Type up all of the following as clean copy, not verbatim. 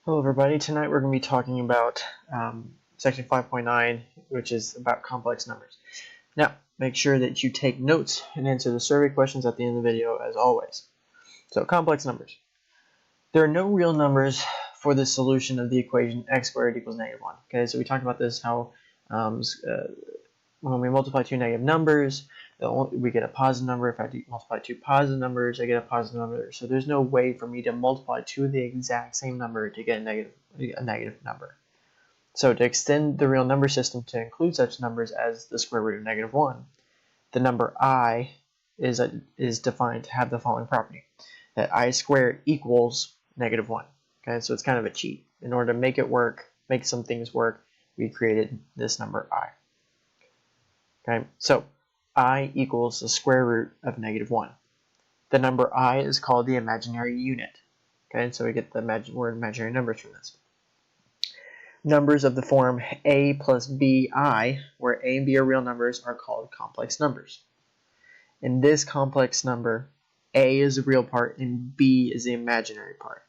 Hello everybody, tonight we're going to be talking about section 5.9, which is about complex numbers. Now, make sure that you take notes and answer the survey questions at the end of the video as always. So, complex numbers. There are no real numbers for the solution of the equation x squared equals -1. Okay, so we talked about this, how when we multiply two negative numbers, we get a positive number. If I multiply two positive numbers, I get a positive number. So there's no way for me to multiply two of the exact same number to get a negative number. So to extend the real number system to include such numbers as the square root of -1, the number I is defined to have the following property, that I squared equals -1. Okay, so it's kind of a cheat. In order to make it work, make some things work, we created this number I. Okay, so I equals the square root of -1. The number I is called the imaginary unit. Okay, so we get the word imaginary numbers from this. Numbers of the form a plus bi, where a and b are real numbers, are called complex numbers. In this complex number, a is the real part and b is the imaginary part.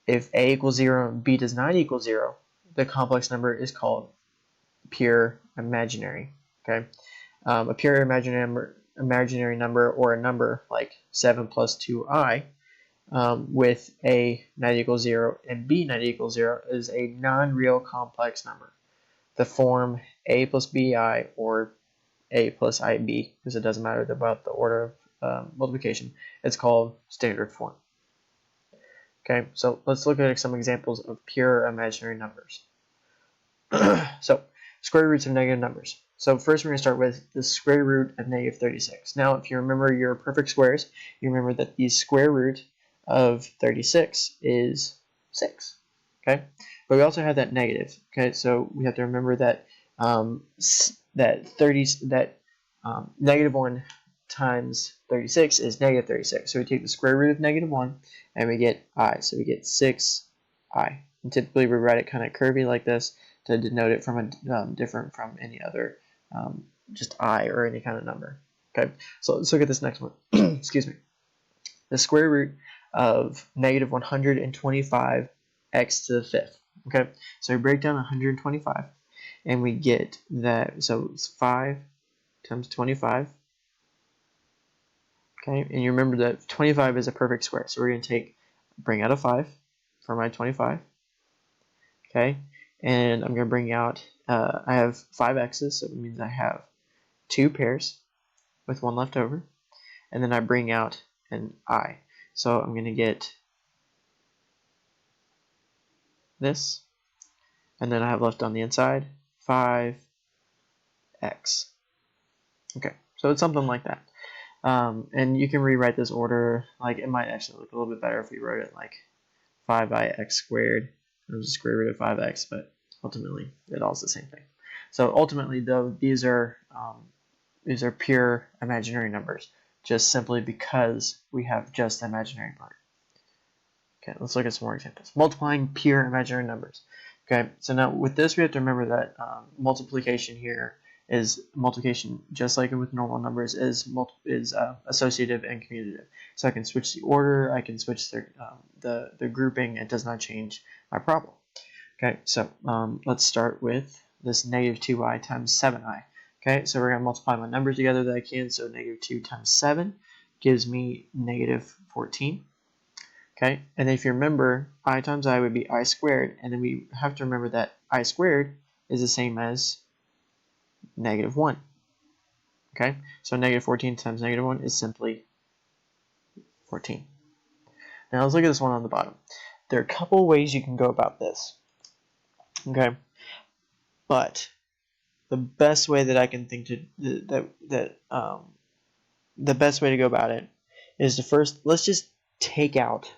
If a equals 0 and b does not equal 0, the complex number is called pure imaginary. Okay, a pure imaginary number, or a number like 7 plus 2i, with a not equal 0 and b not equal 0, is a non-real complex number. The form a plus bi or a plus ib, because it doesn't matter about the order of multiplication, it's called standard form. Okay, so let's look at some examples of pure imaginary numbers. So, square roots of negative numbers. So first we're going to start with the square root of -36. Now, if you remember your perfect squares, you remember that the square root of 36 is 6. Okay, but we also have that negative. Okay, so we have to remember that -1 times 36 is -36. So we take the square root of -1 and we get I. So we get 6i. And typically we write it kind of curvy like this to denote it from a different from any other just I or any kind of number. Okay, so let's look at this next one. Excuse me. The square root of -125 x to the fifth. Okay, so we break down 125 and we get that, so it's 5 times 25. Okay, and you remember that 25 is a perfect square, so we're going to bring out a 5 for my 25. Okay, and I'm going to bring out, I have 5 x's, so it means I have 2 pairs with 1 left over, and then I bring out an I. So I'm going to get this, and then I have left on the inside 5x. Okay, so it's something like that. And you can rewrite this order, like it might actually look a little bit better if we wrote it like 5x squared times the square root of 5x, but ultimately it all is the same thing. So ultimately, though, these are pure imaginary numbers, just simply because we have just the imaginary part. Okay, let's look at some more examples. Multiplying pure imaginary numbers. Okay, so now with this we have to remember that multiplication here is multiplication, just like with normal numbers, is associative and commutative. So I can switch the order, I can switch the grouping. It does not change my problem. Okay, so let's start with this -2i times 7i. Okay, so we're going to multiply my numbers together that I can. So -2 times 7 gives me -14. Okay, and if you remember, I times I would be I squared, and then we have to remember that I squared is the same as -1. Okay, so -14 times -1 is simply 14. Now let's look at this one on the bottom. There are a couple ways you can go about this. Okay, but the best way that I can think to the best way to go about it is to first, let's just take out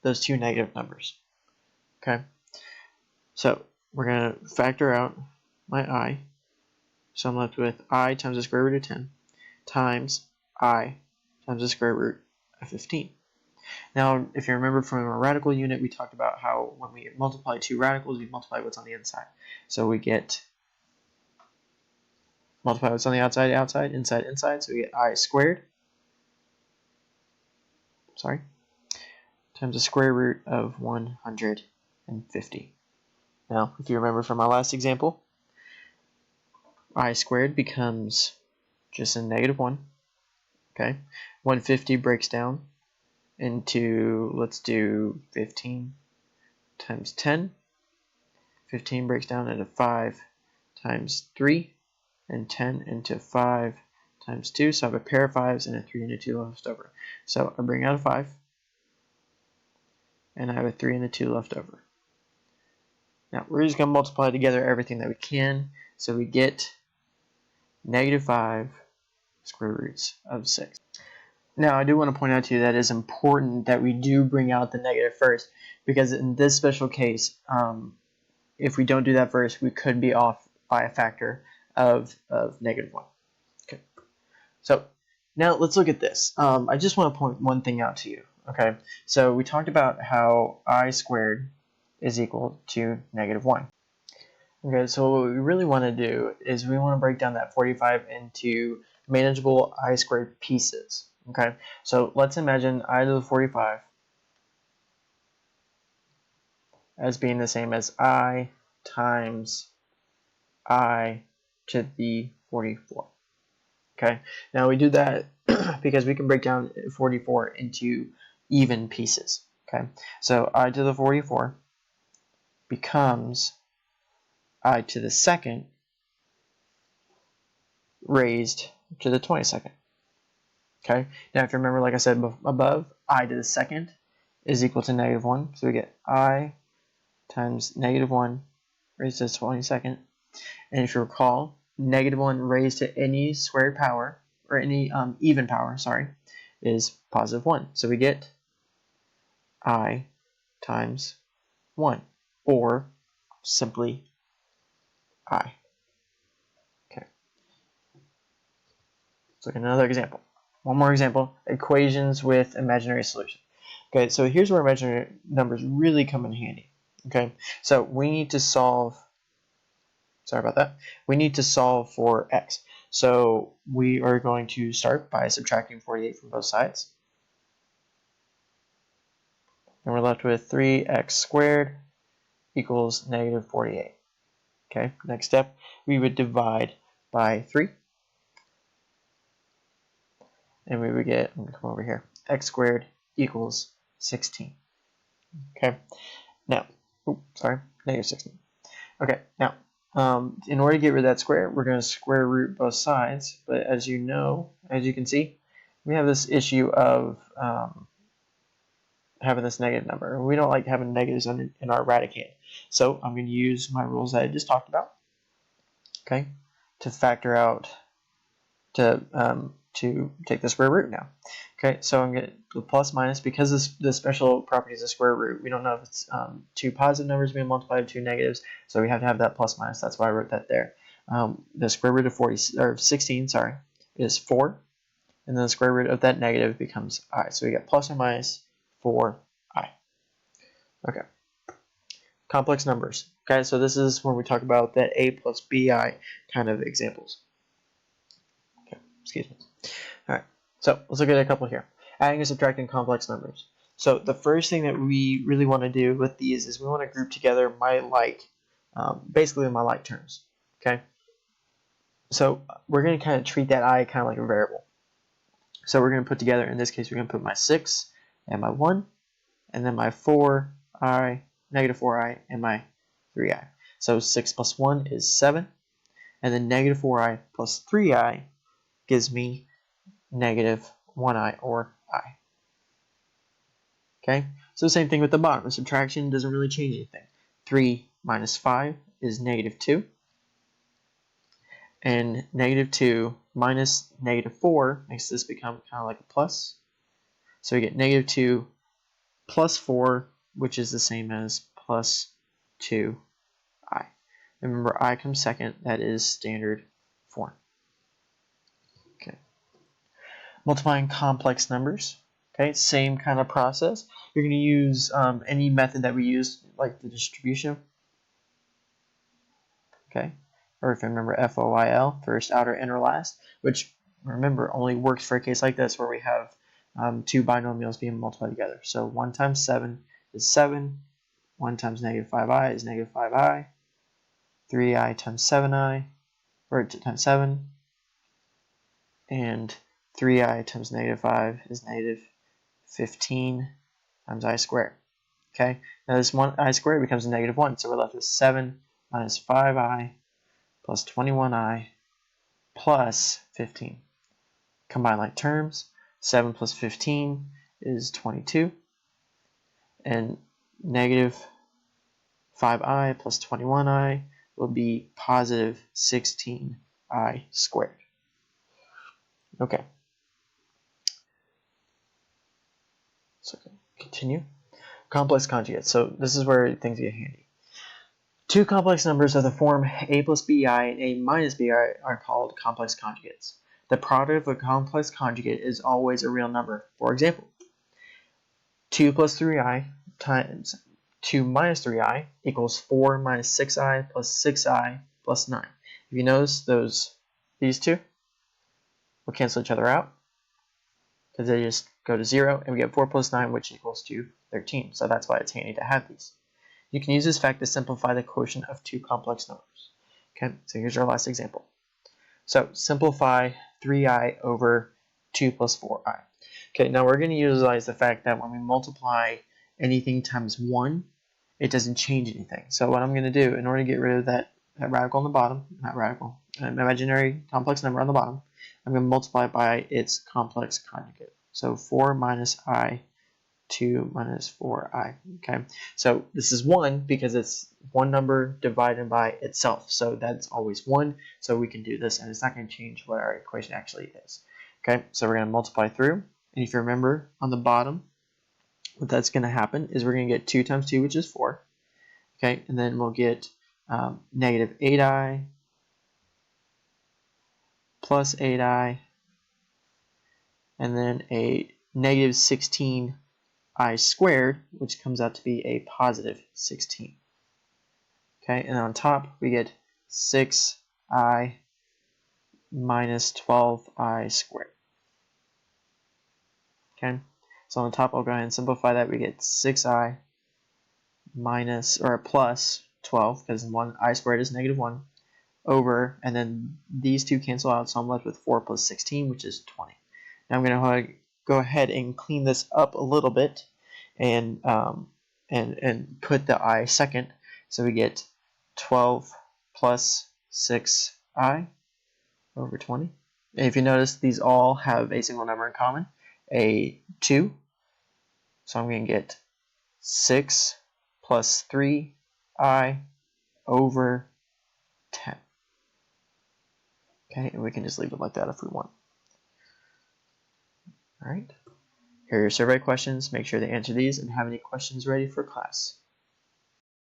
those two negative numbers. Okay, so we're going to factor out my I. So I'm left with I times the square root of 10 times I times the square root of 15. Now, if you remember from our radical unit, we talked about how when we multiply two radicals, we multiply what's on the inside. So we get multiply what's on the outside, outside, inside, inside. So we get I squared, times the square root of 150. Now, if you remember from our last example, I squared becomes just a negative 1. Okay, 150 breaks down into, let's do 15 times 10. 15 breaks down into 5 times 3, and 10 into 5 times 2. So I have a pair of 5s and a 3 and a 2 left over. So I bring out a 5, and I have a 3 and a 2 left over. Now we're just going to multiply together everything that we can. So we get negative 5 square roots of 6. Now I do want to point out to you that it's important that we do bring out the negative first, because in this special case, if we don't do that first, we could be off by a factor of negative 1. Okay. So now let's look at this. I just want to point one thing out to you. Okay. So we talked about how I squared is equal to negative 1. Okay. So what we really want to do is we want to break down that 45 into manageable I squared pieces. Okay. So let's imagine I to the 45 as being the same as I times I to the 44. Okay, now we do that because we can break down 44 into even pieces. Okay, so I to the 44 becomes I to the second raised to the 22nd. Okay, now if you remember, like I said above, I to the second is equal to negative 1. So we get I times negative 1 raised to the 22nd. And if you recall, negative 1 raised to any squared power, or any even power, sorry, is positive 1. So we get I times 1, or simply I. Okay. Let's look at another example. One more example, equations with imaginary solution. Okay, so here's where imaginary numbers really come in handy. Okay, so we need to solve, sorry about that, we need to solve for x. So we are going to start by subtracting 48 from both sides. And we're left with 3x squared equals negative 48. Okay, next step, we would divide by 3. And we would get, I'm going to come over here, x squared equals 16. Okay, now, negative 16. Okay, now, in order to get rid of that square, we're going to square root both sides. But as you know, as you can see, we have this issue of having this negative number. We don't like having negatives in our radicand. So I'm going to use my rules that I just talked about, okay, to factor out, to take the square root now. Okay, so I'm going to do plus minus, because the special property is a square root. We don't know if it's two positive numbers being multiplied by two negatives, so we have to have that plus minus. That's why I wrote that there. The square root of 16, sorry, is 4, and then the square root of that negative becomes I. So we got plus or minus 4i. Okay. Complex numbers. Okay, so this is when we talk about that a plus bi kind of examples. Okay, excuse me. All right, so let's look at a couple here. Adding and subtracting complex numbers. So the first thing that we really want to do with these is we want to group together basically my like terms. Okay, so we're going to kind of treat that I kind of like a variable. So we're going to put together, in this case, we're going to put my 6 and my 1, and then my 4i, negative 4i, and my 3i. So 6 plus 1 is 7, and then negative 4i plus 3i gives me negative 1i, or I. Okay, so same thing with the bottom. The subtraction doesn't really change anything. 3 minus 5 is negative 2, and negative 2 minus negative 4 makes this become kind of like a plus. So we get negative 2 plus 4, which is the same as plus 2i. Remember, I comes second. That is standard form. Okay. Multiplying complex numbers. Okay, same kind of process. You're going to use any method that we use, like the distribution. Okay, or if you remember FOIL, first, outer, inner, last, which remember only works for a case like this where we have two binomials being multiplied together. So 1 times 7 is 7. 1 times negative 5i is negative 5i. 3i times 7i, or times 7. And 3i times negative 5 is negative 15 times I squared. Okay, now this 1i squared becomes a negative 1, so we're left with 7 minus 5i plus 21i plus 15. Combine like terms, 7 plus 15 is 22, and negative 5i plus 21i will be positive 16i squared. Okay. So continue. Complex conjugates. So this is where things get handy. Two complex numbers of the form a plus bi and a minus bi are called complex conjugates. The product of a complex conjugate is always a real number. For example, 2 plus 3i times 2 minus 3i equals 4 minus 6i plus 6i plus 9. If you notice these two will cancel each other out because they just go to 0, and we get 4 plus 9, which equals to 13. So that's why it's handy to have these. You can use this fact to simplify the quotient of two complex numbers. Okay, so here's our last example. So simplify 3i over 2 plus 4i. Okay, now we're going to utilize the fact that when we multiply anything times 1, it doesn't change anything. So what I'm going to do, in order to get rid of that radical on the bottom, not radical, an imaginary complex number on the bottom, I'm going to multiply by its complex conjugate. So 4 minus I, 2 minus 4i. Okay, so this is 1 because it's one number divided by itself. So that's always 1. So we can do this, and it's not going to change what our equation actually is. Okay, so we're going to multiply through. And if you remember on the bottom, what that's going to happen is we're going to get 2 times 2, which is 4. Okay, and then we'll get negative 8i plus 8i, and then a negative 16i squared, which comes out to be a positive 16. Okay, and on top we get 6i minus 12i squared. Okay, so on the top I'll go ahead and simplify that. We get 6i minus, or plus 12, because I squared is negative 1, over, and then these two cancel out, so I'm left with 4 plus 16, which is 20. Now I'm going to go ahead and clean this up a little bit and put the I second. So we get 12 plus 6i over 20. And if you notice, these all have a single number in common, a 2. So I'm going to get 6 plus 3i over 10. Okay, and we can just leave it like that if we want. All right. Here are your survey questions. Make sure to answer these and have any questions ready for class.